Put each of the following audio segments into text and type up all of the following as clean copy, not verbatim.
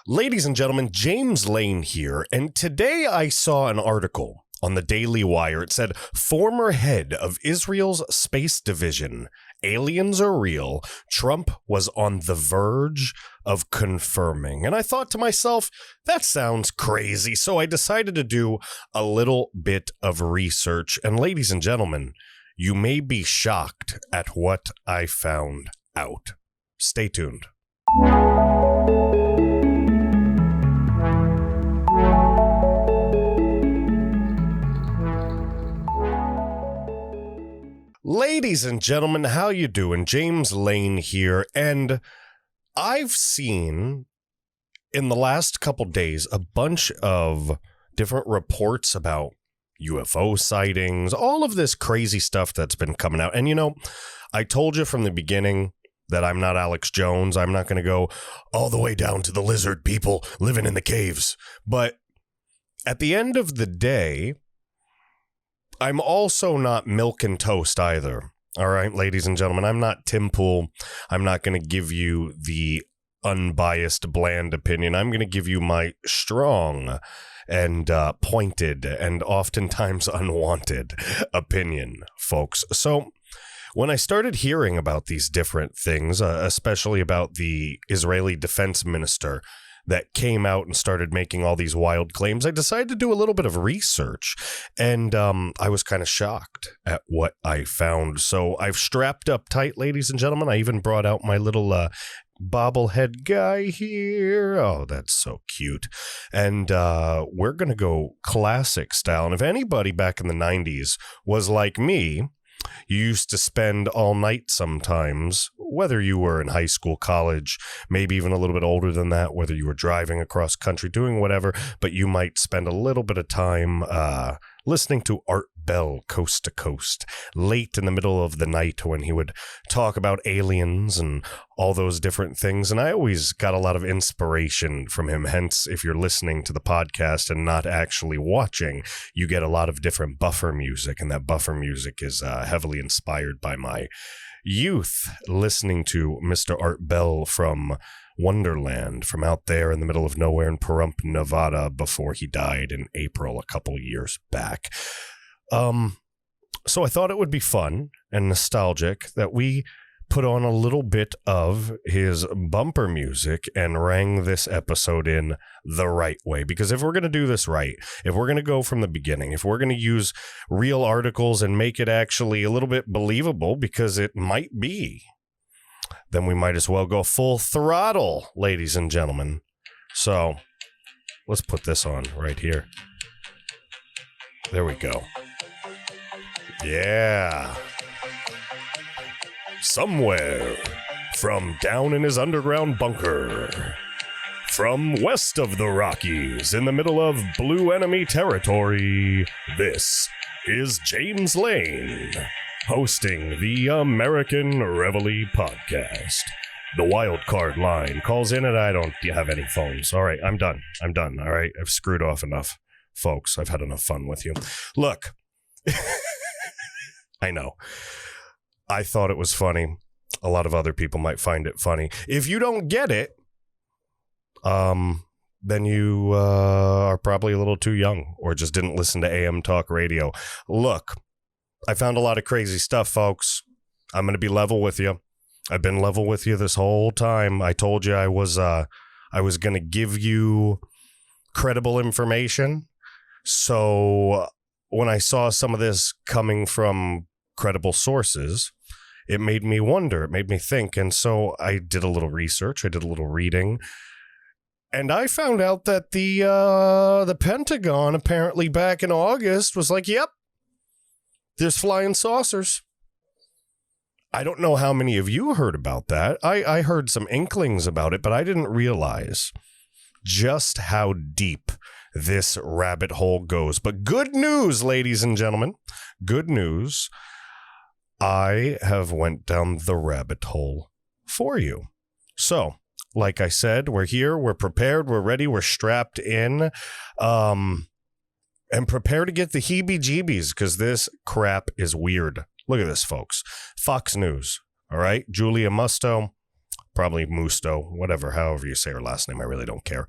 Ladies and gentlemen, James Lane here, and today I saw an article on the Daily Wire. It said, former head of Israel's space division, aliens are real, Trump was on the verge of confirming. And I thought to myself, that sounds crazy, so I decided to do a little bit of research. And ladies and gentlemen, you may be shocked at what I found out. Stay tuned. Ladies and gentlemen, how you doing? James Lane here, and I've seen in the last couple days a bunch of different reports about UFO sightings, all of this crazy stuff that's been coming out. And you know, I told you from the beginning that I'm not Alex Jones. I'm not going to go all the way down to the lizard people living in the caves. But at the end of the day, I'm also not milk and toast either. All right, ladies and gentlemen, I'm not Tim Pool. I'm not going to give you the unbiased, bland opinion. I'm going to give you my strong and pointed and oftentimes unwanted opinion, folks. So when I started hearing about these different things, especially about the Israeli defense minister that came out and started making all these wild claims, I decided to do a little bit of research, and I was kind of shocked at what I found. So I've strapped up tight, ladies and gentlemen. I even brought out my little bobblehead guy here. Oh, that's so cute. And we're going to go classic style. And if anybody back in the 90s was like me, you used to spend all night sometimes, whether you were in high school, college, maybe even a little bit older than that, whether you were driving across country, doing whatever, but you might spend a little bit of time listening to Art Bell Coast to Coast late in the middle of the night when he would talk about aliens and all those different things. And I always got a lot of inspiration from him. Hence, if you're listening to the podcast and not actually watching, you get a lot of different buffer music. And that buffer music is heavily inspired by my youth listening to Mr. Art Bell from Wonderland, from out there in the middle of nowhere in Pahrump, Nevada, before he died in April a couple years back. So I thought it would be fun and nostalgic that we put on a little bit of his bumper music and rang this episode in the right way. Because if we're going to do this right, if we're going to go from the beginning, if we're going to use real articles and make it actually a little bit believable, because it might be, then we might as well go full throttle, ladies and gentlemen. So let's put this on right here. There we go. Yeah. Somewhere from down in his underground bunker, from west of the Rockies, in the middle of blue enemy territory, this is James Lane, hosting the American Reveille podcast. The wild card line calls in and I don't have any phones. All right, I'm done. All right, I've screwed off enough, folks. I've had enough fun with you. Look, I know. I thought it was funny. A lot of other people might find it funny. If you don't get it, then you are probably a little too young or just didn't listen to AM Talk Radio. Look, I found a lot of crazy stuff, folks. I'm going to be level with you. I've been level with you this whole time. I told you I was going to give you credible information. So when I saw some of this coming from credible sources, it made me wonder. It made me think. And so I did a little research. I did a little reading. And I found out that the Pentagon apparently back in August was like, yep, there's flying saucers. I don't know how many of you heard about that. I heard some inklings about it, but I didn't realize just how deep this rabbit hole goes. But good news, ladies and gentlemen, good news. I have went down the rabbit hole for you. So, like I said, we're here, we're prepared, we're ready, we're strapped in. And prepare to get the heebie-jeebies, because this crap is weird. Look at this, folks. Fox News, all right? Julia Musto probably Musto, whatever, however you say her last name, I really don't care.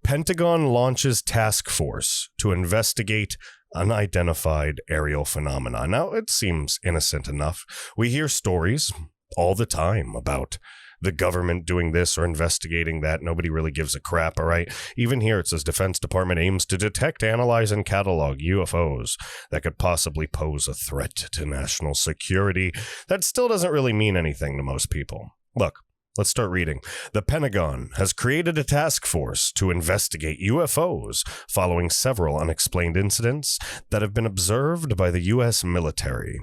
Pentagon launches task force to investigate unidentified aerial phenomena. Now, it seems innocent enough. We hear stories all the time about the government doing this or investigating that. Nobody really gives a crap, all right? Even here, it says Defense Department aims to detect, analyze, and catalog UFOs that could possibly pose a threat to national security. That still doesn't really mean anything to most people. Look, let's start reading. The Pentagon has created a task force to investigate UFOs following several unexplained incidents that have been observed by the U.S. military.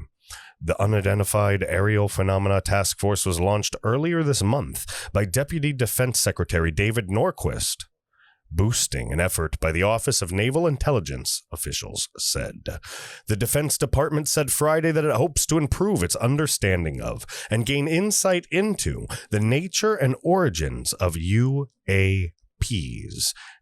The Unidentified Aerial Phenomena Task Force was launched earlier this month by Deputy Defense Secretary David Norquist, boosting an effort by the Office of Naval Intelligence, officials said. The Defense Department said Friday that it hopes to improve its understanding of and gain insight into the nature and origins of UAPs,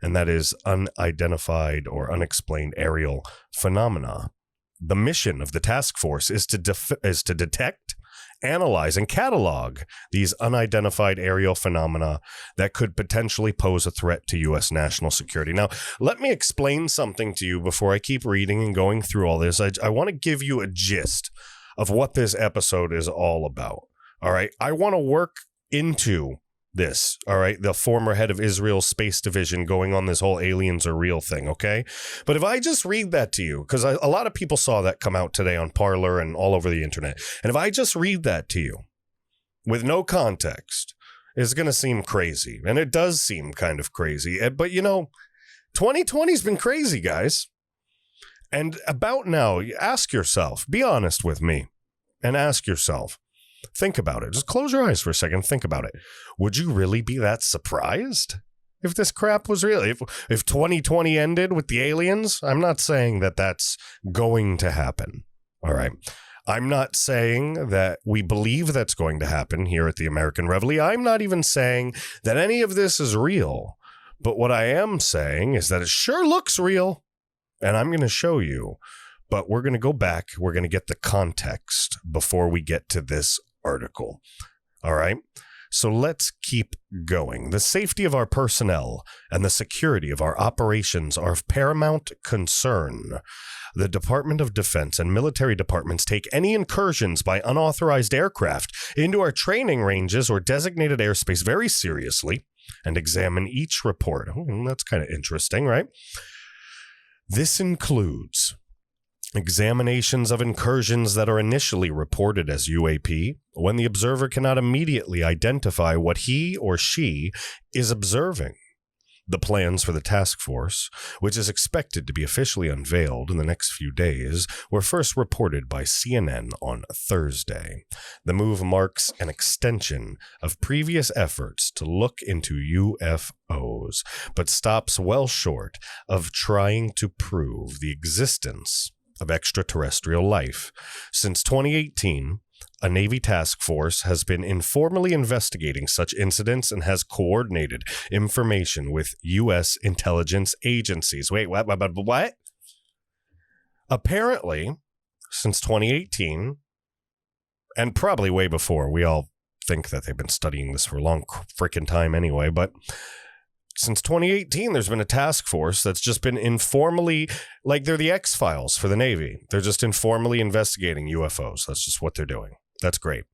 and that is unidentified or unexplained aerial phenomena. The mission of the task force is to detect, analyze, and catalog these unidentified aerial phenomena that could potentially pose a threat to U.S. national security. Now, let me explain something to you before I keep reading and going through all this. I want to give you a gist of what this episode is all about. All right. I want to work into this, all right, the former head of Israel's space division going on this whole aliens are real thing, okay? But if I just read that to you, because a lot of people saw that come out today on Parler and all over the internet, and if I just read that to you with no context, it's going to seem crazy, and it does seem kind of crazy, but 2020's been crazy, guys, and about now, ask yourself, be honest with me, and ask yourself, think about it. Just close your eyes for a second. Think about it. Would you really be that surprised if this crap was real? If 2020 ended with the aliens? I'm not saying that that's going to happen. All right. I'm not saying that we believe that's going to happen here at the American Reveille. I'm not even saying that any of this is real. But what I am saying is that it sure looks real. And I'm going to show you. But we're going to go back. We're going to get the context before we get to this article. All right. So let's keep going. The safety of our personnel and the security of our operations are of paramount concern. The Department of Defense and military departments take any incursions by unauthorized aircraft into our training ranges or designated airspace very seriously and examine each report. That's kind of interesting, right? This includes examinations of incursions that are initially reported as UAP when the observer cannot immediately identify what he or she is observing. The plans for the task force, which is expected to be officially unveiled in the next few days, were first reported by CNN on Thursday. The move marks an extension of previous efforts to look into UFOs, but stops well short of trying to prove the existence of extraterrestrial life. Since 2018, a Navy task force has been informally investigating such incidents and has coordinated information with U.S. intelligence agencies. Wait, what? Apparently, since 2018, and probably way before, we all think that they've been studying this for a long freaking time anyway, but since 2018, there's been a task force that's just been informally, like they're the X-Files for the Navy. They're just informally investigating UFOs. That's just what they're doing. That's great.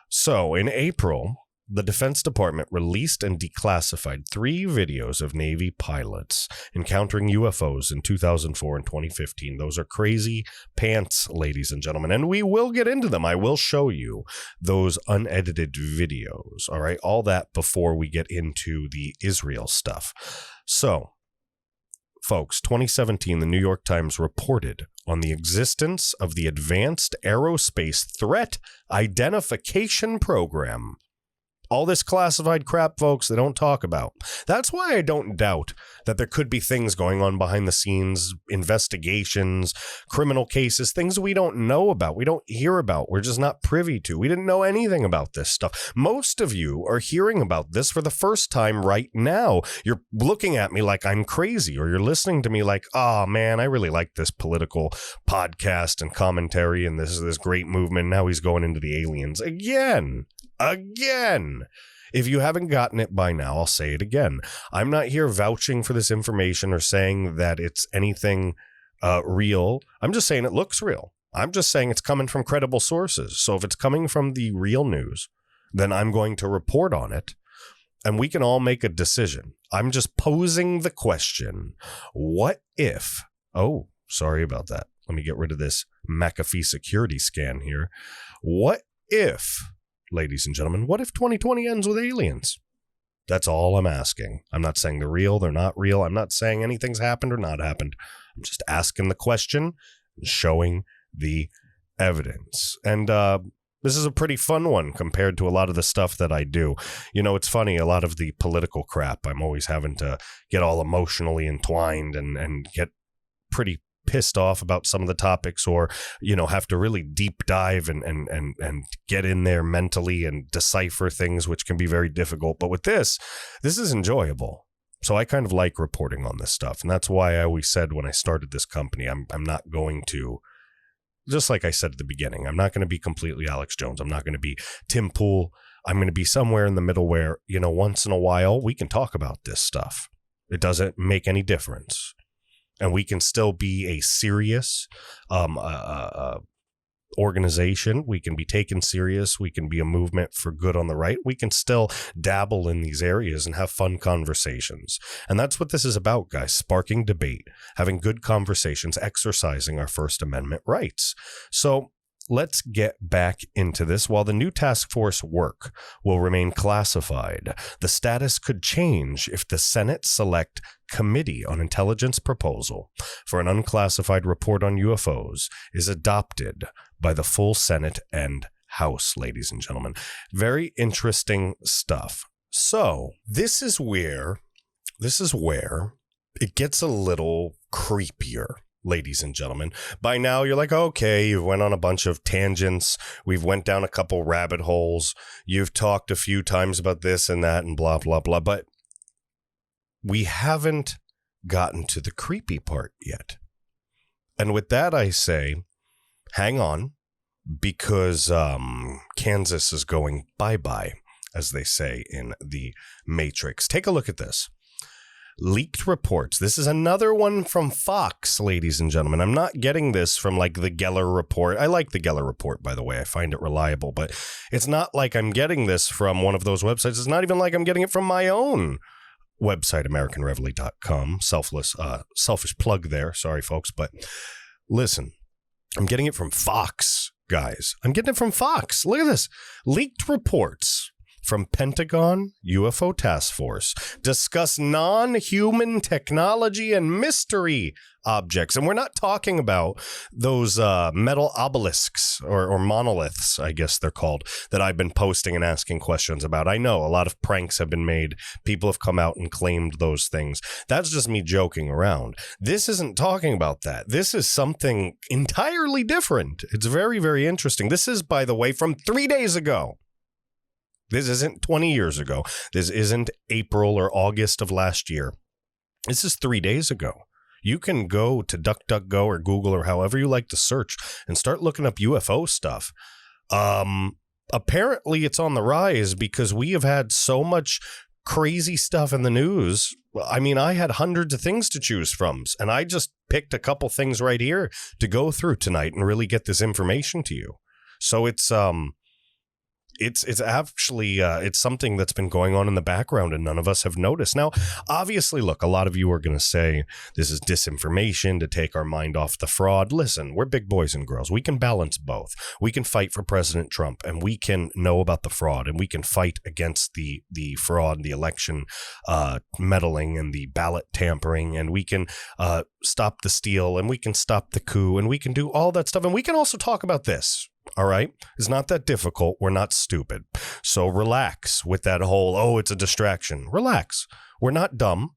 So in April, the Defense Department released and declassified 3 videos of Navy pilots encountering UFOs in 2004 and 2015. Those are crazy pants, ladies and gentlemen, and we will get into them. I will show you those unedited videos, all right? All that before we get into the Israel stuff. So, folks, 2017, the New York Times reported on the existence of the Advanced Aerospace Threat Identification Program. All this classified crap, folks, they don't talk about. That's why I don't doubt that there could be things going on behind the scenes, investigations, criminal cases, things we don't know about, we don't hear about, we're just not privy to. We didn't know anything about this stuff. Most of you are hearing about this for the first time right now. You're looking at me like I'm crazy, or you're listening to me like, oh man, I really like this political podcast and commentary and this great movement. Now he's going into the aliens again. If you haven't gotten it by now, I'll say it again. I'm not here vouching for this information or saying that it's anything real. I'm just saying it looks real. I'm just saying it's coming from credible sources. So if it's coming from the real news, then I'm going to report on it, and we can all make a decision. I'm just posing the question, what if, oh, sorry about that. Let me get rid of this McAfee security scan here. What if, ladies and gentlemen, what if 2020 ends with aliens? That's all I'm asking. I'm not saying they're real, they're not real. I'm not saying anything's happened or not happened. I'm just asking the question and showing the evidence. And this is a pretty fun one compared to a lot of the stuff that I do. You know, it's funny, a lot of the political crap, I'm always having to get all emotionally entwined and get pretty pissed off about some of the topics, or, you know, have to really deep dive and get in there mentally and decipher things, which can be very difficult. But with this is enjoyable. So I kind of like reporting on this stuff. And that's why I always said when I started this company, I'm not going to, just like I said at the beginning, I'm not going to be completely Alex Jones. I'm not going to be Tim Pool. I'm going to be somewhere in the middle where, you know, once in a while we can talk about this stuff. It doesn't make any difference. And we can still be a serious organization. We can be taken serious. We can be a movement for good on the right. We can still dabble in these areas and have fun conversations. And that's what this is about, guys. Sparking debate, having good conversations, exercising our First Amendment rights. So let's get back into this. While the new task force work will remain classified, the status could change if the Senate Select Committee on Intelligence proposal for an unclassified report on UFOs is adopted by the full Senate and House, ladies and gentlemen. Very interesting stuff. So this is where it gets a little creepier. Ladies and gentlemen, by now you're like, okay, you went on a bunch of tangents. We've went down a couple rabbit holes. You've talked a few times about this and that and blah, blah, blah. But we haven't gotten to the creepy part yet. And with that, I say, hang on, because Kansas is going bye-bye, as they say in the Matrix. Take a look at this. Leaked reports. This is another one from Fox, ladies and gentlemen. I'm not getting this from like the Geller report. I like the Geller report, by the way. I find it reliable, but it's not like I'm getting this from one of those websites. It's not even like I'm getting it from my own website, AmericanReveille.com. Selfish plug there. Sorry, folks. But listen, I'm getting it from Fox, guys. I'm getting it from Fox. Look at this. Leaked reports from Pentagon UFO Task Force discuss non-human technology and mystery objects. And we're not talking about those metal obelisks or monoliths, I guess they're called, that I've been posting and asking questions about. I know a lot of pranks have been made. People have come out and claimed those things. That's just me joking around. This isn't talking about that. This is something entirely different. It's very, very interesting. This is, by the way, from 3 days ago. This isn't 20 years ago. This isn't April or August of last year. This is 3 days ago. You can go to DuckDuckGo or Google or however you like to search and start looking up UFO stuff. Apparently it's on the rise because we have had so much crazy stuff in the news. I mean, I had hundreds of things to choose from, and I just picked a couple things right here to go through tonight and really get this information to you. So it's actually it's something that's been going on in the background and none of us have noticed. Now, obviously, look, a lot of you are going to say this is disinformation to take our mind off the fraud. Listen, we're big boys and girls. We can balance both. We can fight for President Trump and we can know about the fraud and we can fight against the fraud, the election meddling and the ballot tampering, and we can stop the steal and we can stop the coup and we can do all that stuff. And we can also talk about this. All right. It's not that difficult. We're not stupid. So relax with that whole, oh, it's a distraction. Relax. We're not dumb.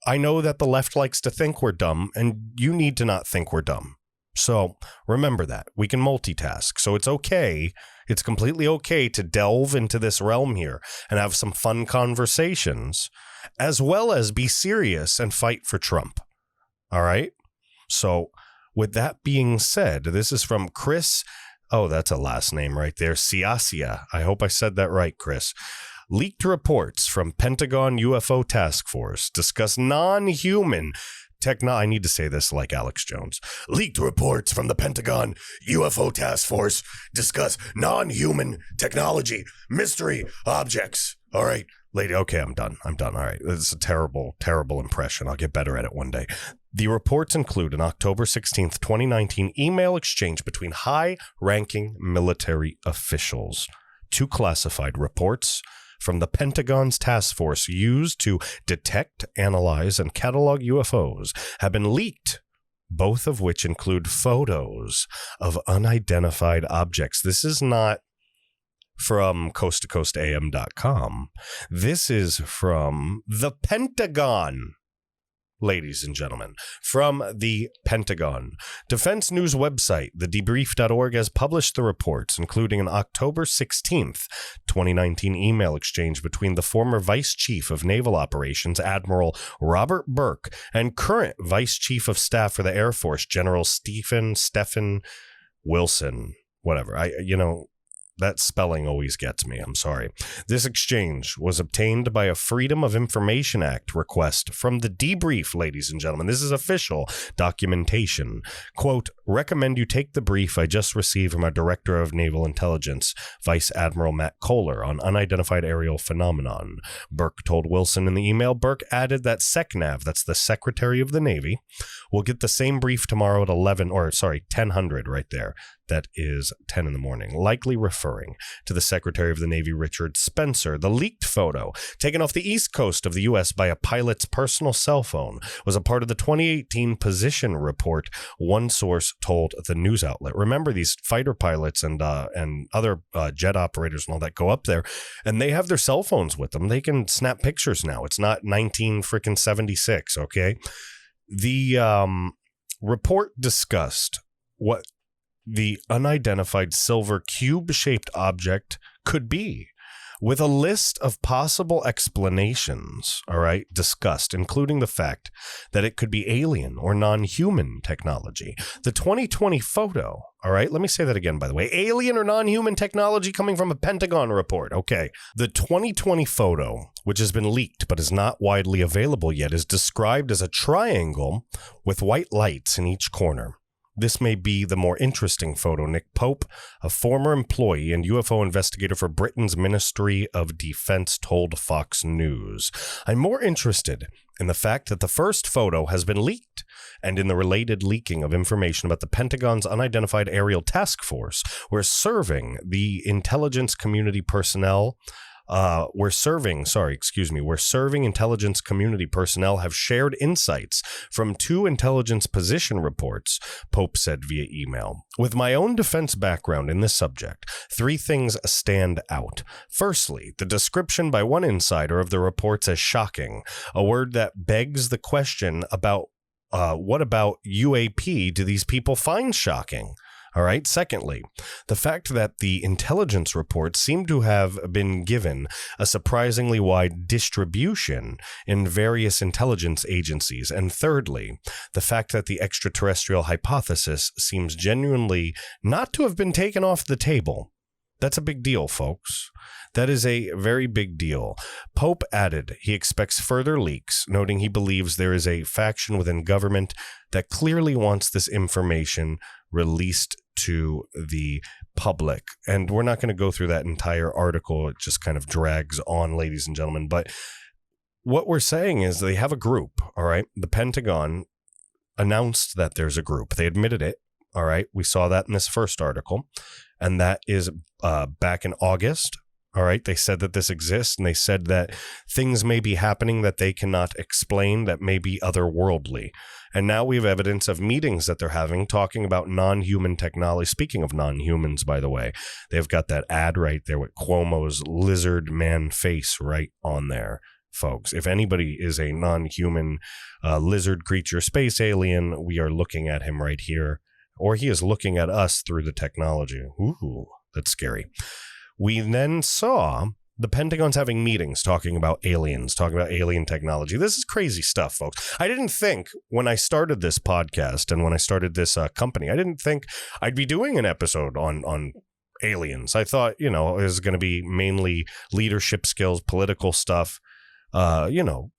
I know that the left likes to think we're dumb, and you need to not think we're dumb. So remember that. We can multitask. So it's okay. It's completely okay to delve into this realm here and have some fun conversations, as well as be serious and fight for Trump. All right. So with that being said, this is from Chris. Oh, that's a last name right there. Siasia. I hope I said that right, Chris. Leaked reports from Pentagon UFO Task Force discuss non-human I need to say this like Alex Jones. Leaked reports from the Pentagon UFO Task Force discuss non-human technology, mystery objects. All right, lady. Okay, I'm done. All right. This is a terrible, terrible impression. I'll get better at it one day. The reports include an October 16th, 2019 email exchange between high-ranking military officials. 2 classified reports from the Pentagon's task force used to detect, analyze, and catalog UFOs have been leaked, both of which include photos of unidentified objects. This is not from coasttocoastam.com. This is from the Pentagon. Ladies and gentlemen, from the Pentagon. Defense news website, thedebrief.org, has published the reports, including an October 16th, 2019 email exchange between the former Vice Chief of Naval Operations, Admiral Robert Burke, and current Vice Chief of Staff for the Air Force, General Stephen Wilson. Whatever. That spelling always gets me. I'm sorry. This exchange was obtained by a Freedom of Information Act request from the debrief, ladies and gentlemen. This is official documentation. Quote, recommend you take the brief I just received from our Director of Naval Intelligence, Vice Admiral Matt Kohler, on unidentified aerial phenomenon. Burke told Wilson in the email. Burke added that SecNav, that's the Secretary of the Navy, will get the same brief tomorrow at 1000 right there. That is 10 in the morning, likely referring to the Secretary of the Navy, Richard Spencer. The leaked photo, taken off the east coast of the U.S. by a pilot's personal cell phone, was a part of the 2018 position report, one source told the news outlet. Remember, these fighter pilots and other jet operators and all that go up there, and they have their cell phones with them. They can snap pictures now. It's not 1976, okay? The report discussed what the unidentified silver cube-shaped object could be, with a list of possible explanations, all right, discussed, including the fact that it could be alien or non-human technology. The 2020 photo, all right, let me say that again, by the way, alien or non-human technology coming from a Pentagon report. Okay, the 2020 photo, which has been leaked but is not widely available yet, is described as a triangle with white lights in each corner. This may be the more interesting photo. Nick Pope, a former employee and UFO investigator for Britain's Ministry of Defense, told Fox News. I'm more interested in the fact that the first photo has been leaked and in the related leaking of information about the Pentagon's Unidentified Aerial Task Force, where serving intelligence community personnel where serving intelligence community personnel have shared insights from 2 intelligence position reports, Pope said via email. With my own defense background in this subject, 3 things stand out. Firstly, the description by one insider of the reports as shocking, a word that begs the question about what about UAP do these people find shocking? All right. Secondly, the fact that the intelligence reports seem to have been given a surprisingly wide distribution in various intelligence agencies. And thirdly, the fact that the extraterrestrial hypothesis seems genuinely not to have been taken off the table. That's a big deal, folks. That is a very big deal. Pope added he expects further leaks, noting he believes there is a faction within government that clearly wants this information released to the public. And we're not going to go through that entire article. It just kind of drags on, ladies and gentlemen. But what we're saying is they have a group, all right? The Pentagon announced that there's a group. They admitted it, all right? We saw that in this first article. And that is back in August. All right. They said that this exists, and they said that things may be happening that they cannot explain, that may be otherworldly. And now we have evidence of meetings that they're having talking about non-human technology. Speaking of non-humans, by the way, they've got that ad right there with Cuomo's lizard man face right on there, folks. If anybody is a non-human lizard creature, space alien, we are looking at him right here. Or he is looking at us through the technology. Ooh, that's scary. We then saw the Pentagon's having meetings talking about aliens, talking about alien technology. This is crazy stuff, folks. I didn't think when I started this podcast and when I started this company, I didn't think I'd be doing an episode on aliens. I thought, it was going to be mainly leadership skills, political stuff. The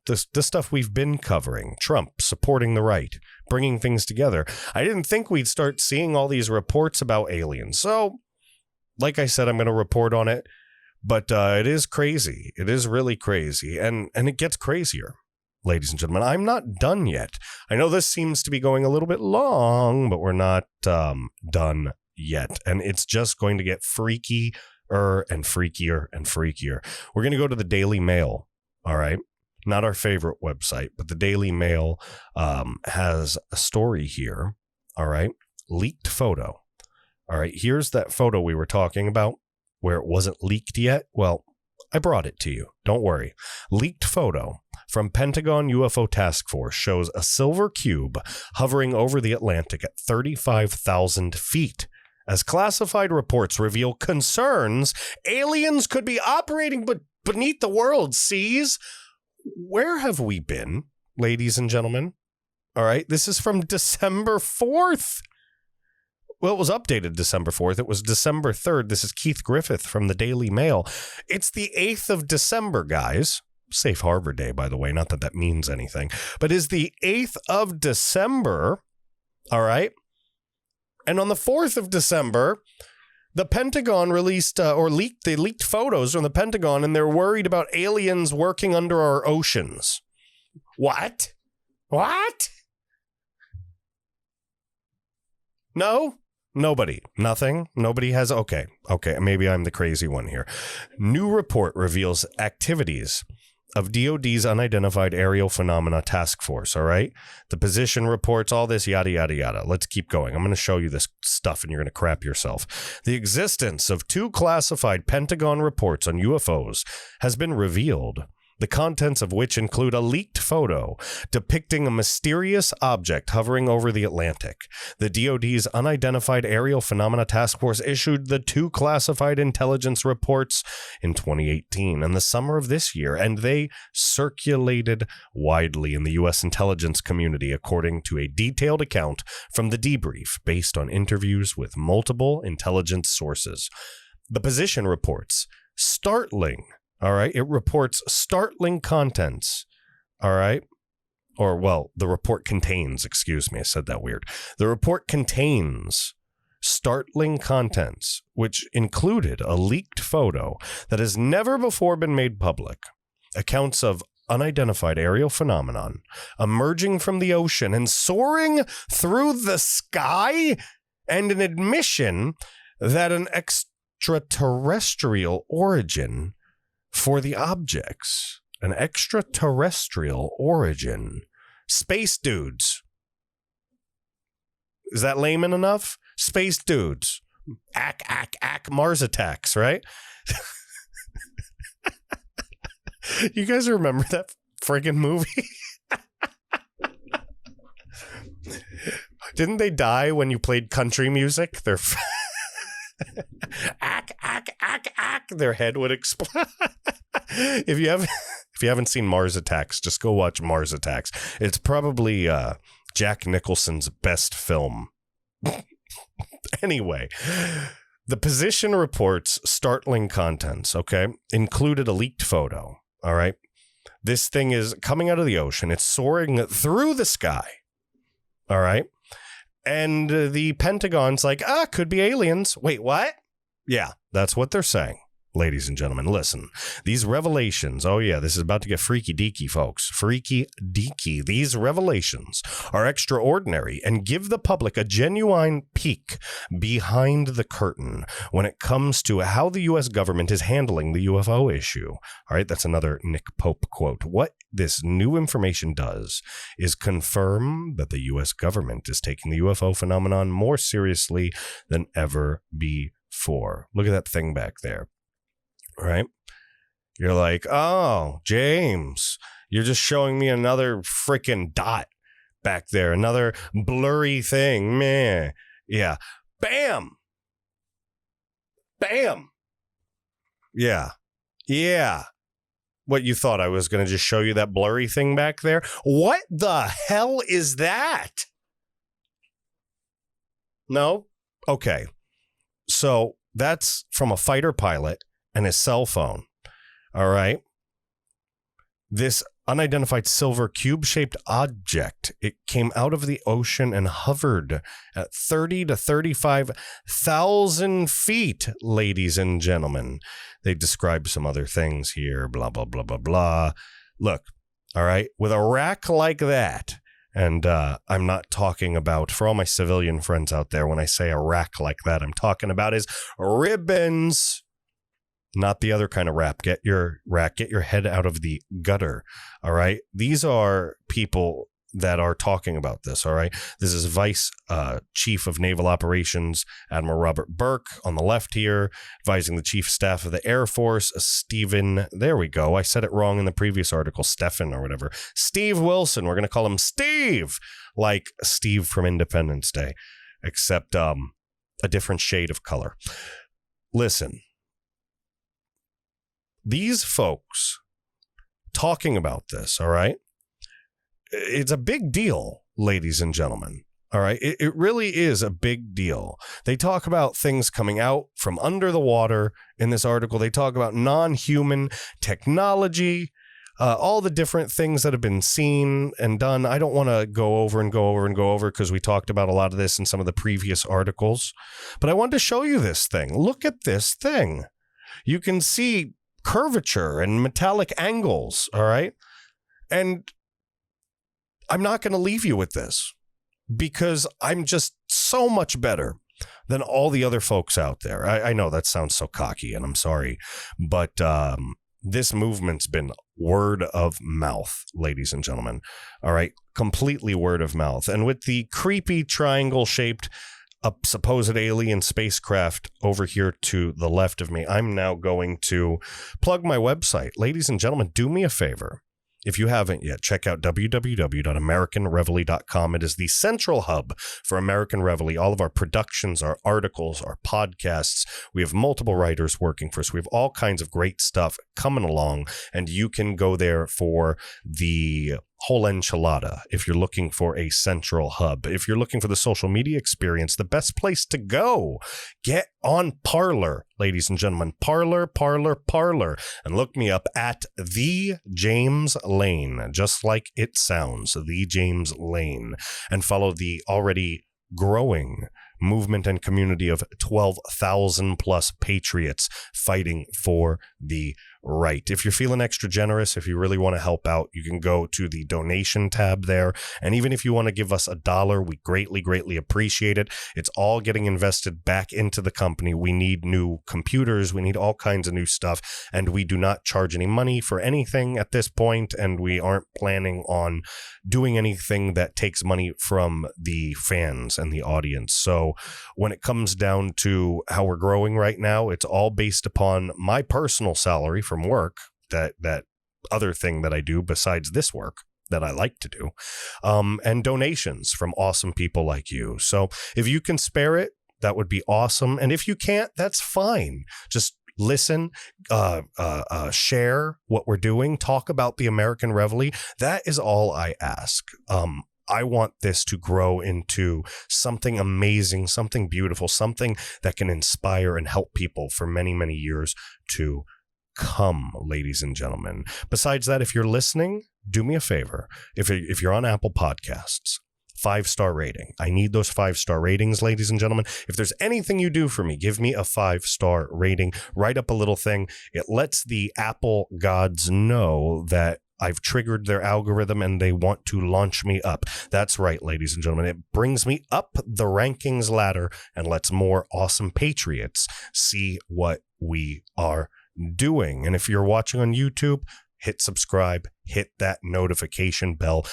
stuff we've been covering. Trump supporting the right, bringing things together. I didn't think we'd start seeing all these reports about aliens. So, like I said, I'm going to report on it. But it is crazy. It is really crazy. And it gets crazier, ladies and gentlemen. I'm not done yet. I know this seems to be going a little bit long, but we're not done yet. And it's just going to get freakier and freakier and freakier. We're going to go to the Daily Mail. All right. Not our favorite website, but the Daily Mail has a story here. All right. Leaked photo. All right. Here's that photo we were talking about where it wasn't leaked yet. Well, I brought it to you. Don't worry. Leaked photo from Pentagon UFO Task Force shows a silver cube hovering over the Atlantic at 35,000 feet. As classified reports reveal concerns, aliens could be operating beneath the world's seas. Where have we been, ladies and gentlemen? All right, this is from December 4th. Well, it was updated December 4th. It was December 3rd. This is Keith Griffith from the Daily Mail. It's the 8th of December, guys. Safe Harbor Day, by the way. Not that that means anything. But it's the 8th of December. All right. And on the 4th of December, the Pentagon released they leaked photos from the Pentagon, and they're worried about aliens working under our oceans. What? What? No? Nobody. Nothing? Nobody has... Okay, maybe I'm the crazy one here. New report reveals activities of DOD's Unidentified Aerial Phenomena Task Force, all right? The position reports, all this, yada, yada, yada. Let's keep going. I'm going to show you this stuff, and you're going to crap yourself. The existence of 2 classified Pentagon reports on UFOs has been revealed, the contents of which include a leaked photo depicting a mysterious object hovering over the Atlantic. The DoD's Unidentified Aerial Phenomena Task Force issued the 2 classified intelligence reports in 2018 and the summer of this year, and they circulated widely in the U.S. intelligence community, according to a detailed account from the debrief based on interviews with multiple intelligence sources. The position reports startling. All right. It reports startling contents. All right. Or, well, the report contains, excuse me, I said that weird. The report contains startling contents, which included a leaked photo that has never before been made public. Accounts of unidentified aerial phenomenon emerging from the ocean and soaring through the sky, and an admission that an extraterrestrial origin for the objects. An extraterrestrial origin. Space dudes. Is that layman enough? Space dudes. Mars attacks, right? You guys remember that friggin' movie? Didn't they die when you played country music? They're... Their head would explode. If you haven't seen Mars Attacks, just go watch Mars Attacks. It's probably Jack Nicholson's best film. Anyway, the position reports startling contents, okay, included a leaked photo, all right? This thing is coming out of the ocean. It's soaring through the sky, all right? And the Pentagon's like, could be aliens. Wait, what? Yeah, that's what they're saying. Ladies and gentlemen, listen, these revelations, oh yeah, this is about to get freaky deaky, folks. Freaky deaky. These revelations are extraordinary and give the public a genuine peek behind the curtain when it comes to how the U.S. government is handling the UFO issue. All right, that's another Nick Pope quote. What this new information does is confirm that the U.S. government is taking the UFO phenomenon more seriously than ever before. Look at that thing back there. Right? You're like, oh, James, you're just showing me another freaking dot back there, another blurry thing. Meh. Yeah. Bam. Bam. Yeah. Yeah. What, you thought I was going to just show you that blurry thing back there? What the hell is that? No? Okay. So That's from a fighter pilot and his cell phone. All right. This unidentified silver cube-shaped object, it came out of the ocean and hovered at 30 to 35,000 feet, ladies and gentlemen. They describe some other things here, blah, blah, blah, blah, blah. Look, all right, with a rack like that, and I'm not talking about, for all my civilian friends out there, when I say a rack like that, I'm talking about his ribbons. Not the other kind of rap. Get your head out of the gutter. All right. These are people that are talking about this. All right. This is Vice Chief of Naval Operations, Admiral Robert Burke on the left here, advising the Chief of Staff of the Air Force, Stephen. There we go. I said it wrong in the previous article, Stephen or whatever. Steve Wilson. We're going to call him Steve, like Steve from Independence Day, except a different shade of color. Listen. These folks talking about this, all right, it's a big deal, ladies and gentlemen, all right? It really is a big deal. They talk about things coming out from under the water in this article. They talk about non-human technology, all the different things that have been seen and done. I don't want to go over because we talked about a lot of this in some of the previous articles, but I wanted to show you this thing. Look at this thing. You can see curvature and metallic angles, all right? And I'm not going to leave you with this because I'm just so much better than all the other folks out there. I know that sounds so cocky, and I'm sorry, but this movement's been word of mouth, ladies and gentlemen, all right? Completely word of mouth. And with the creepy triangle-shaped a supposed alien spacecraft over here to the left of me, I'm now going to plug my website. Ladies and gentlemen, do me a favor. If you haven't yet, check out www.americanreveille.com. It is the central hub for American Reveille. All of our productions, our articles, our podcasts. We have multiple writers working for us. We have all kinds of great stuff coming along, and you can go there for the whole enchilada if you're looking for a central hub. If you're looking for the social media experience, the best place to go, get on Parler, ladies and gentlemen. Parler, and look me up at The James Lane, just like it sounds, The James Lane, and follow the already growing movement and community of 12,000 plus patriots fighting for the right. If you're feeling extra generous, if you really want to help out, you can go to the donation tab there. And even if you want to give us $1, we greatly appreciate it. It's all getting invested back into the company. We need new computers. We need all kinds of new stuff. And we do not charge any money for anything at this point. And we aren't planning on doing anything that takes money from the fans and the audience. So when it comes down to how we're growing right now, it's all based upon my personal salary from work, that other thing that I do besides this work that I like to do, and donations from awesome people like you. So if you can spare it, that would be awesome. And if you can't, that's fine. Just listen, share what we're doing, talk about the American Reveille. That is all I ask. I want this to grow into something amazing, something beautiful, something that can inspire and help people for many, many years to come, ladies and gentlemen. Besides that, if you're listening, do me a favor. If you're on Apple Podcasts, 5-star rating. I need those 5-star ratings, ladies and gentlemen. If there's anything you do for me, give me a 5-star rating. Write up a little thing. It lets the Apple gods know that I've triggered their algorithm and they want to launch me up. That's right, ladies and gentlemen. It brings me up the rankings ladder and lets more awesome patriots see what we are doing. And if you're watching on YouTube, hit subscribe, hit that notification bell.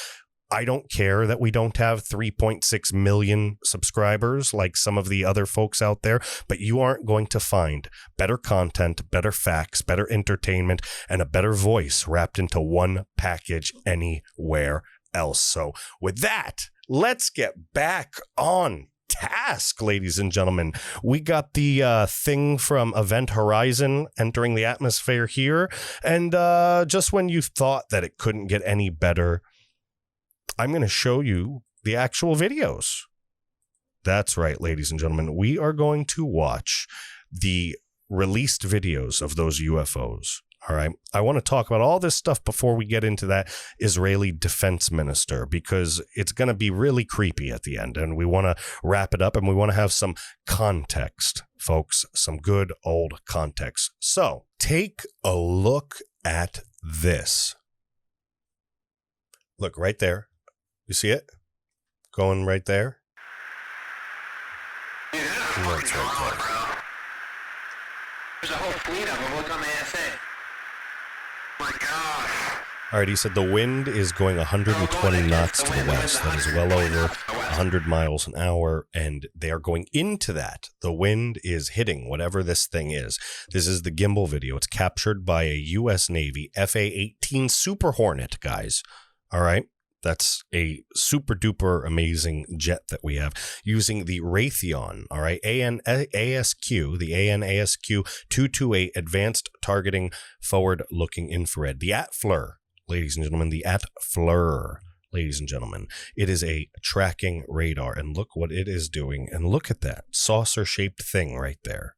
I don't care that we don't have 3.6 million subscribers like some of the other folks out there, but you aren't going to find better content, better facts, better entertainment, and a better voice wrapped into one package anywhere else. So with that, let's get back on task, ladies and gentlemen. We got the thing from Event Horizon entering the atmosphere here, and just when you thought that it couldn't get any better, I'm going to show you the actual videos. That's right, ladies and gentlemen. We are going to watch the released videos of those UFOs. All right. I want to talk about all this stuff before we get into that Israeli defense minister, because it's going to be really creepy at the end. And we want to wrap it up, and we want to have some context, folks, some good old context. So take a look at this. Look right there. You see it? Going right there. Dude, That's right there. bro. There's a whole fleet of them. Look on the ASA. My gosh. All right, he said the wind is going 120 knots to the west. That is well over 100 miles an hour, and they are going into that. The wind is hitting whatever this thing is. This is the gimbal video. It's captured by a U.S. Navy FA-18 Super Hornet, guys. All right? That's a super duper amazing jet that we have using the Raytheon, all right, ASQ, the ASQ 228 Advanced Targeting Forward Looking Infrared, the ATFLR, ladies and gentlemen, the ATFLR, ladies and gentlemen. It is a tracking radar, and look what it is doing, and look at that saucer-shaped thing right there.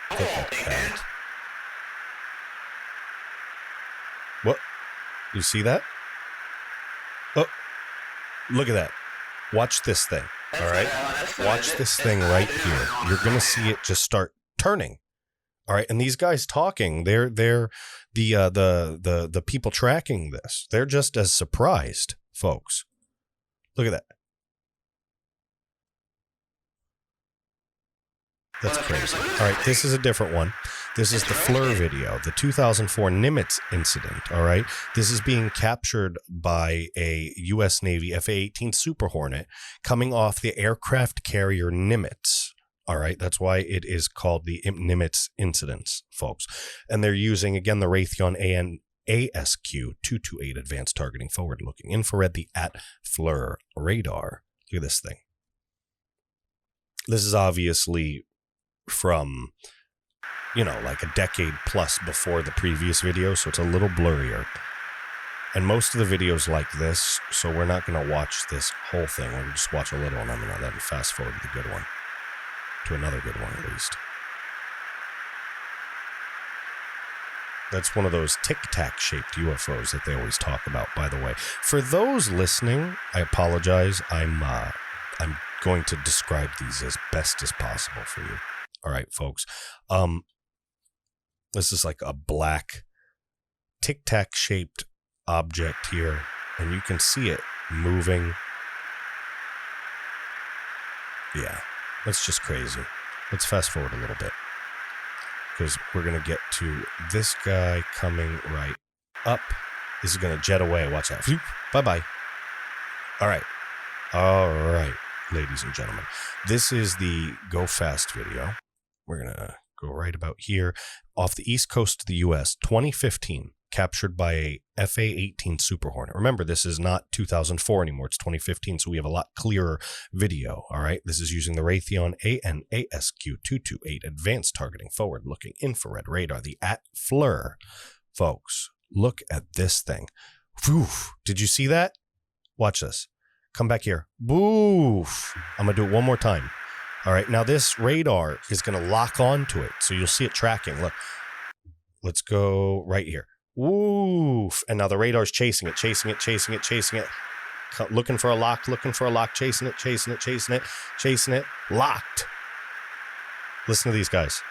Look at that. What? You see that? Oh, look at that. Watch this thing. All right. Watch this thing right here. You're going to see it just start turning. All right. And these guys talking, they're the people tracking this. They're just as surprised, folks. Look at that. That's crazy. All right. This is a different one. This is the FLIR video, the 2004 Nimitz incident, all right? This is being captured by a U.S. Navy F-18 Super Hornet coming off the aircraft carrier Nimitz, all right? That's why it is called the Nimitz incidents, folks. And they're using, again, the Raytheon ASQ 228 Advanced Targeting Forward Looking Infrared, the ATFLR radar. Look at this thing. This is obviously from, you know, like a decade plus before the previous video, so it's a little blurrier. And most of the videos like this, so we're not going to watch this whole thing. We're going to just watch a little, and I'm going to then fast forward to the good one. To another good one, at least. That's one of those tic-tac shaped UFOs that they always talk about, by the way. For those listening, I apologize. I'm going to describe these as best as possible for you. All right, folks. This is like a black tic-tac shaped object here, and you can see it moving. Yeah, that's just crazy. Let's fast forward a little bit, because we're going to get to this guy coming right up. This is going to jet away. Watch out. Bye-bye. All right, ladies and gentlemen. This is the Go Fast video. We're going to go right about here. Off the east coast of the U.S., 2015, captured by a FA-18 Super Hornet. Remember, this is not 2004 anymore. It's 2015, so we have a lot clearer video, all right? This is using the Raytheon ASQ 228 Advanced Targeting Forward Looking Infrared Radar, the ATFLR. Folks, look at this thing. Whew. Did you see that? Watch this. Come back here. Boof. I'm going to do it one more time. All right, now this radar is going to lock onto it, so you'll see it tracking. Look, let's go right here. Woof. And now the radar's chasing it. Looking for a lock, chasing it. Locked. Listen to these guys.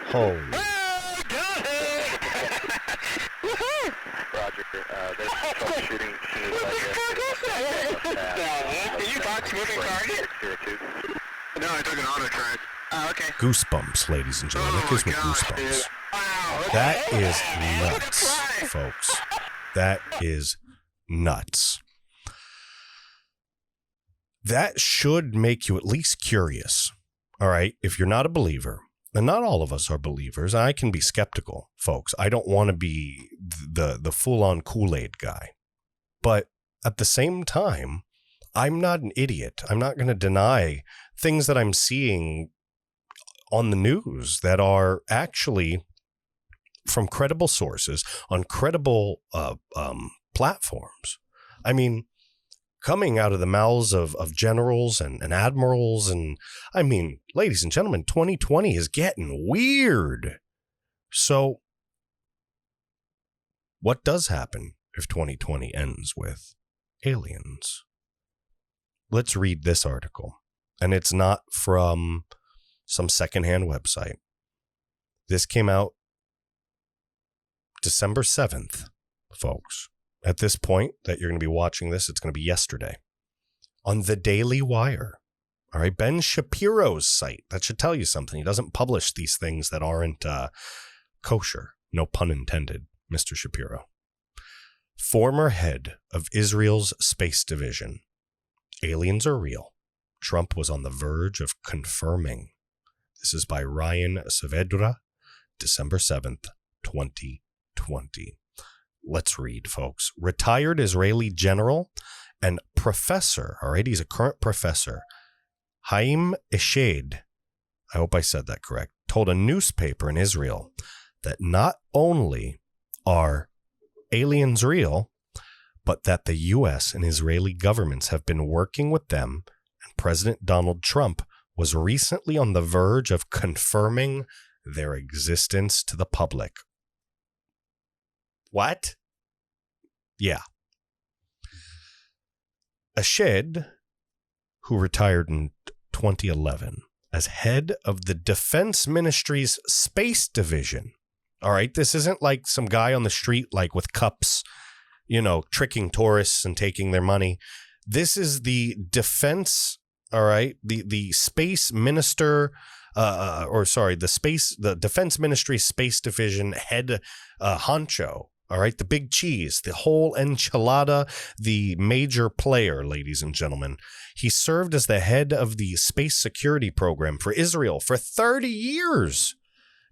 Holy. Roger. There's troubleshooting. Did you box moving target? No, I took an auto track. Oh, okay. Goosebumps, ladies and gentlemen. That gives me goosebumps. Wow. Okay. That is nuts, folks. That is nuts. That should make you at least curious. All right. If you're not a believer, and not all of us are believers, I can be skeptical, folks. I don't want to be the full-on Kool-Aid guy. But at the same time, I'm not an idiot. I'm not going to deny things that I'm seeing on the news that are actually from credible sources on credible platforms. I mean, coming out of the mouths of generals and admirals. And I mean, ladies and gentlemen, 2020 is getting weird. So what does happen if 2020 ends with aliens? Let's read this article. And it's not from some secondhand website. This came out December 7th, folks. At this point that you're going to be watching this, it's going to be yesterday. On the Daily Wire. All right, Ben Shapiro's site. That should tell you something. He doesn't publish these things that aren't kosher. No pun intended, Mr. Shapiro. Former head of Israel's space division. Aliens are real. Trump was on the verge of confirming. This is by Ryan Saavedra, December 7th, 2020. Let's read, folks. Retired Israeli general and professor, all right, he's a current professor, Haim Eshed, I hope I said that correct, told a newspaper in Israel that not only are aliens real, but that the U.S. and Israeli governments have been working with them, and President Donald Trump was recently on the verge of confirming their existence to the public. What? Yeah. Eshed, who retired in 2011 as head of the Defense Ministry's Space Division. All right, this isn't like some guy on the street like with cups, you know, tricking tourists and taking their money. This is the defense, all right, the space minister, the Defense Ministry Space Division head honcho. All right, the big cheese, the whole enchilada, the major player, ladies and gentlemen. He served as the head of the space security program for Israel for 30 years.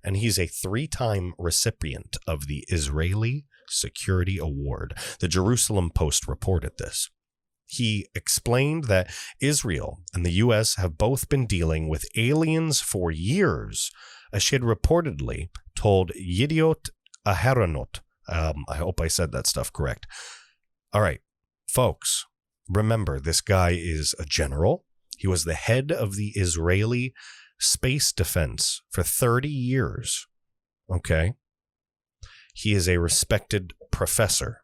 And he's a 3-time recipient of the Israeli Security Award. The Jerusalem Post reported this. He explained that Israel and the U.S. have both been dealing with aliens for years. Eshed reportedly told Yediot Aharonot, I hope I said that stuff correct. All right, folks, remember, this guy is a general. He was the head of the Israeli space defense for 30 years. Okay. He is a respected professor.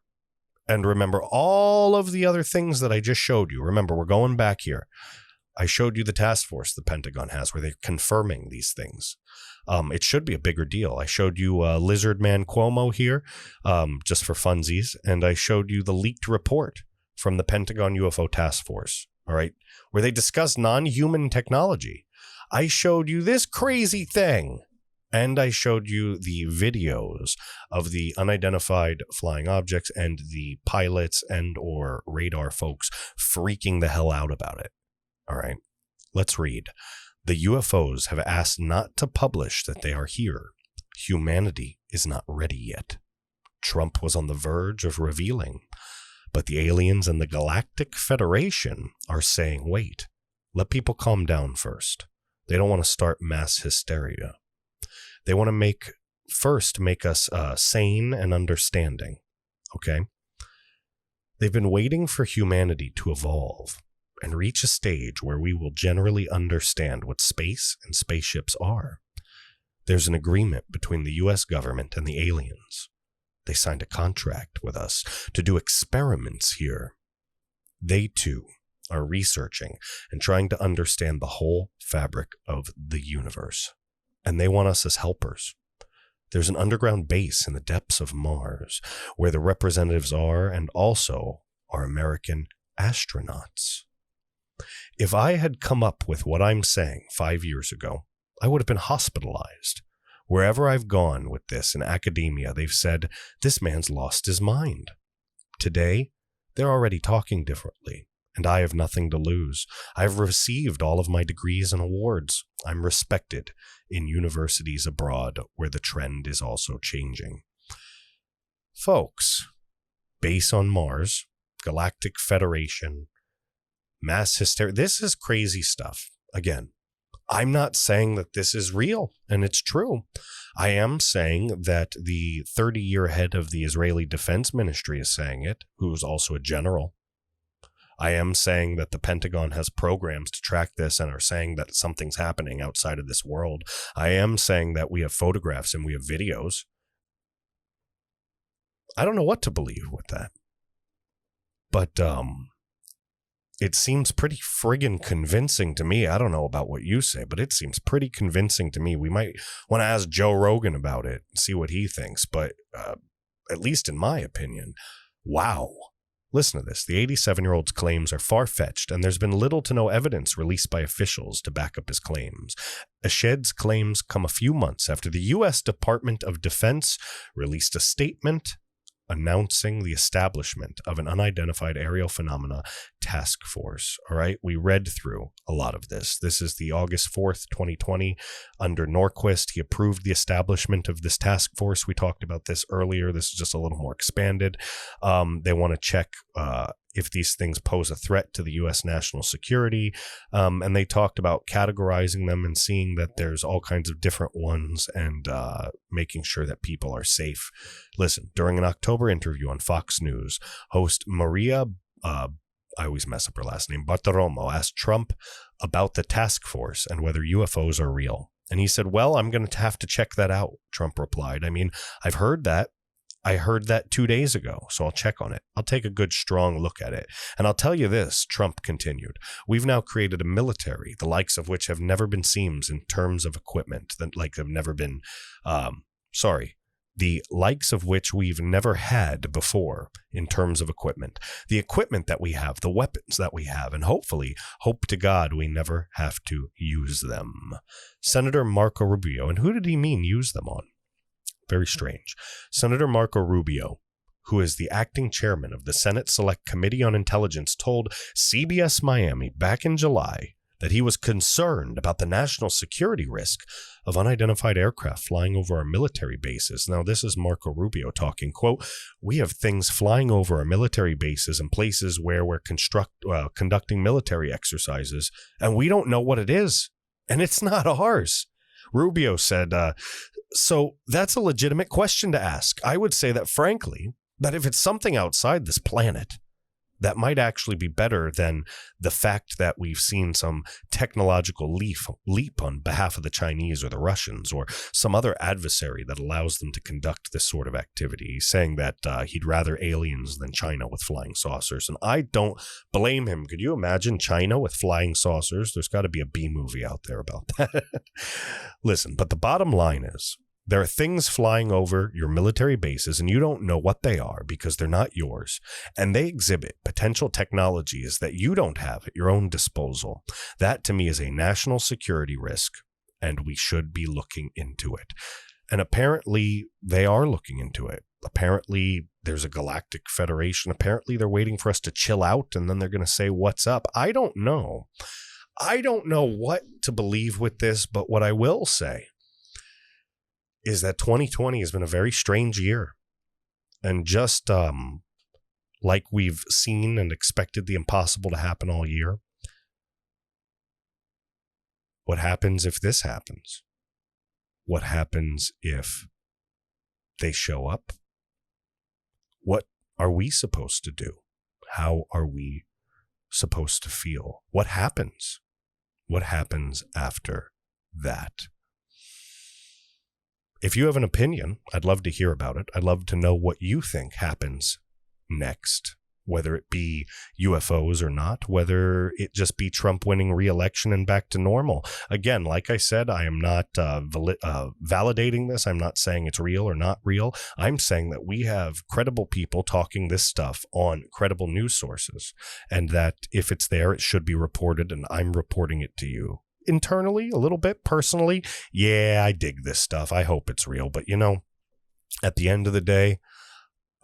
And remember all of the other things that I just showed you. Remember, we're going back here. I showed you the task force the Pentagon has where they're confirming these things. It should be a bigger deal. I showed you Lizard Man Cuomo here just for funsies. And I showed you the leaked report from the Pentagon UFO task force. All right. Where they discuss non-human technology. I showed you this crazy thing. And I showed you the videos of the unidentified flying objects and the pilots and or radar folks freaking the hell out about it. All right, let's read. The UFOs have asked not to publish that they are here. Humanity is not ready yet. Trump was on the verge of revealing. But the aliens and the Galactic Federation are saying, wait, let people calm down first. They don't want to start mass hysteria. They want to make us sane and understanding. Okay? They've been waiting for humanity to evolve and reach a stage where we will generally understand what space and spaceships are. There's an agreement between the U.S. government and the aliens. They signed a contract with us to do experiments here. They, too, are researching and trying to understand the whole fabric of the universe. And they want us as helpers. There's an underground base in the depths of Mars where the representatives are and also are American astronauts. If I had come up with what I'm saying 5 years ago, I would have been hospitalized. Wherever I've gone with this in academia, they've said, this man's lost his mind. Today, they're already talking differently, and I have nothing to lose. I've received all of my degrees and awards. I'm respected in universities abroad where the trend is also changing. Folks, base on Mars, Galactic Federation, mass hysteria. This is crazy stuff. Again, I'm not saying that this is real and it's true. I am saying that the 30-year head of the Israeli Defense Ministry is saying it, who's also a general. I am saying that the Pentagon has programs to track this and are saying that something's happening outside of this world. I am saying that we have photographs and we have videos. I don't know what to believe with that. But it seems pretty friggin' convincing to me. I don't know about what you say, but it seems pretty convincing to me. We might want to ask Joe Rogan about it and see what he thinks. But at least in my opinion, wow. Listen to this. The 87-year-old's claims are far-fetched, and there's been little to no evidence released by officials to back up his claims. Eshed's claims come a few months after the U.S. Department of Defense released a statement announcing the establishment of an unidentified aerial phenomena task force. All right, we read through a lot of this. This is the August 4th, 2020. Under Norquist, he approved the establishment of this task force. We talked about this earlier. This is just a little more expanded. They want to check if these things pose a threat to the U.S. national security. And they talked about categorizing them and seeing that there's all kinds of different ones and making sure that people are safe. Listen, during an October interview on Fox News, host Maria, I always mess up her last name, Bartiromo, asked Trump about the task force and whether UFOs are real. And he said, well, I'm going to have to check that out, Trump replied. I mean, I've heard that. I heard that 2 days ago, so I'll check on it. I'll take a good, strong look at it. And I'll tell you this, Trump continued, we've now created a military, the likes of which have never been seen in terms of equipment, the likes of which we've never had before in terms of equipment. The equipment that we have, the weapons that we have, and hopefully, hope to God, we never have to use them. Senator Marco Rubio, and who did he mean use them on? Very strange. Senator Marco Rubio, who is the acting chairman of the Senate Select Committee on Intelligence, told CBS Miami back in July that he was concerned about the national security risk of unidentified aircraft flying over our military bases. Now, this is Marco Rubio talking, quote, we have things flying over our military bases and places where we're conducting military exercises, and we don't know what it is, and it's not ours. Rubio said, so that's a legitimate question to ask. I would say that, frankly, that if it's something outside this planet, that might actually be better than the fact that we've seen some technological leap on behalf of the Chinese or the Russians or some other adversary that allows them to conduct this sort of activity. He's saying that he'd rather aliens than China with flying saucers. And I don't blame him. Could you imagine China with flying saucers? There's got to be a B movie out there about that. Listen, but the bottom line is, there are things flying over your military bases and you don't know what they are because they're not yours. And they exhibit potential technologies that you don't have at your own disposal. That to me is a national security risk, and we should be looking into it. And apparently they are looking into it. Apparently there's a galactic federation. Apparently they're waiting for us to chill out and then they're going to say, what's up? I don't know. I don't know what to believe with this, but what I will say is that 2020 has been a very strange year. And just like we've seen and expected the impossible to happen all year, what happens if this happens? What happens if they show up? What are we supposed to do? How are we supposed to feel? What happens? What happens after that? If you have an opinion, I'd love to hear about it. I'd love to know what you think happens next, whether it be UFOs or not, whether it just be Trump winning re-election and back to normal. Again, like I said, I am not validating this. I'm not saying it's real or not real. I'm saying that we have credible people talking this stuff on credible news sources, and that if it's there, it should be reported, and I'm reporting it to you. Internally, a little bit personally, yeah, I dig this stuff. I hope it's real. But, you know, at the end of the day,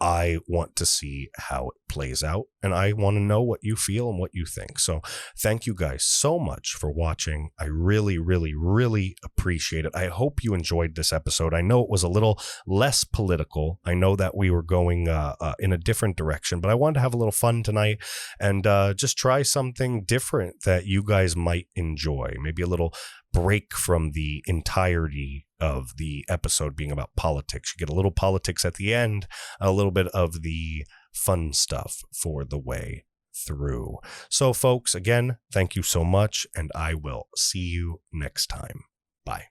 I want to see how it plays out, and I want to know what you feel and what you think. So thank you guys so much for watching. I really, really, really appreciate it. I hope you enjoyed this episode. I know it was a little less political. I know that we were going in a different direction, but I wanted to have a little fun tonight and just try something different that you guys might enjoy. Maybe a little break from the entirety of the episode being about politics. You get a little politics at the end, a little bit of the fun stuff for the way through. So folks, again, thank you so much, and I will see you next time. Bye.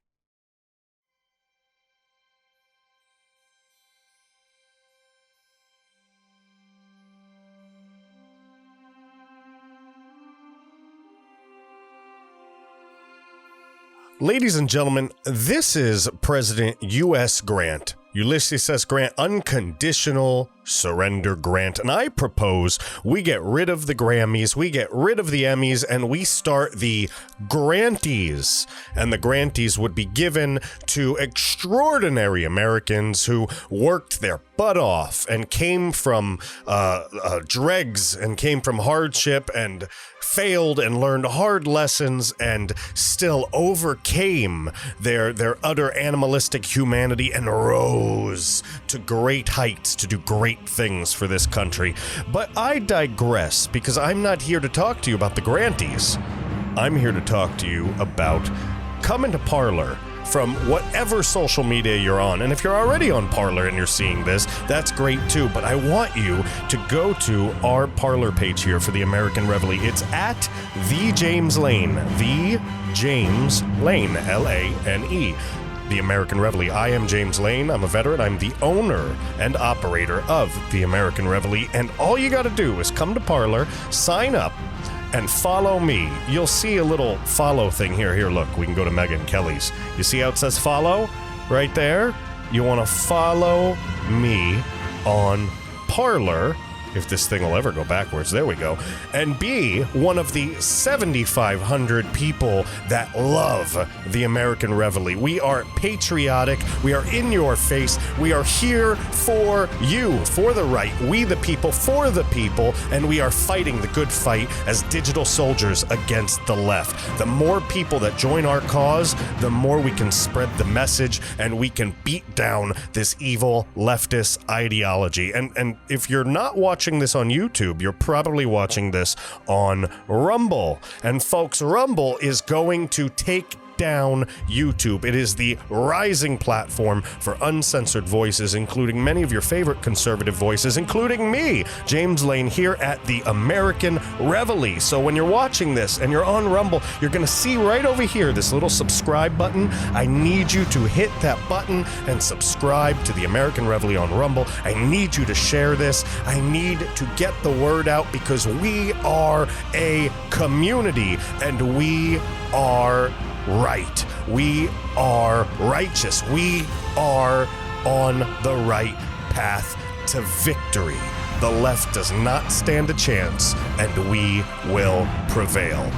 Ladies and gentlemen, this is President U.S. Grant, Ulysses S. Grant, Unconditional Surrender Grant, and I propose we get rid of the Grammys, we get rid of the Emmys, and we start the Granties. And the Granties would be given to extraordinary Americans who worked their butt off and came from dregs and came from hardship and failed and learned hard lessons and still overcame their utter animalistic humanity and rose to great heights to do great things for this country. But I digress, because I'm not here to talk to you about the Granties. I'm here to talk to you about coming to Parler from whatever social media you're on. And if you're already on Parler and you're seeing this, that's great too. But I want you to go to our Parler page here for the American Reveille. It's at The James Lane. The James Lane, Lane. The American Reveille. I am James Lane. I'm a veteran. I'm the owner and operator of the American Reveille. And all you got to do is come to Parler, sign up, and follow me. You'll see a little follow thing here. Here, look, we can go to Megan Kelly's. You see how it says follow right there? You want to follow me on Parler, if this thing will ever go backwards. There we go. And be one of the 7,500 people that love the American Reveille. We are patriotic. We are in your face. We are here for you, for the right. We the people, for the people. And we are fighting the good fight as digital soldiers against the left. The more people that join our cause, the more we can spread the message and we can beat down this evil leftist ideology. And if you're not watching this on YouTube, you're probably watching this on Rumble. And folks, Rumble is going to take down YouTube. It is the rising platform for uncensored voices, including many of your favorite conservative voices, including me, James Lane, here at the American Reveille. So when you're watching this and you're on Rumble, you're going to see right over here this little subscribe button. I need you to hit that button and subscribe to the American Reveille on Rumble. I need you to share this. I need to get the word out, because we are a community and we are right. We are righteous. We are on the right path to victory. The left does not stand a chance, and we will prevail.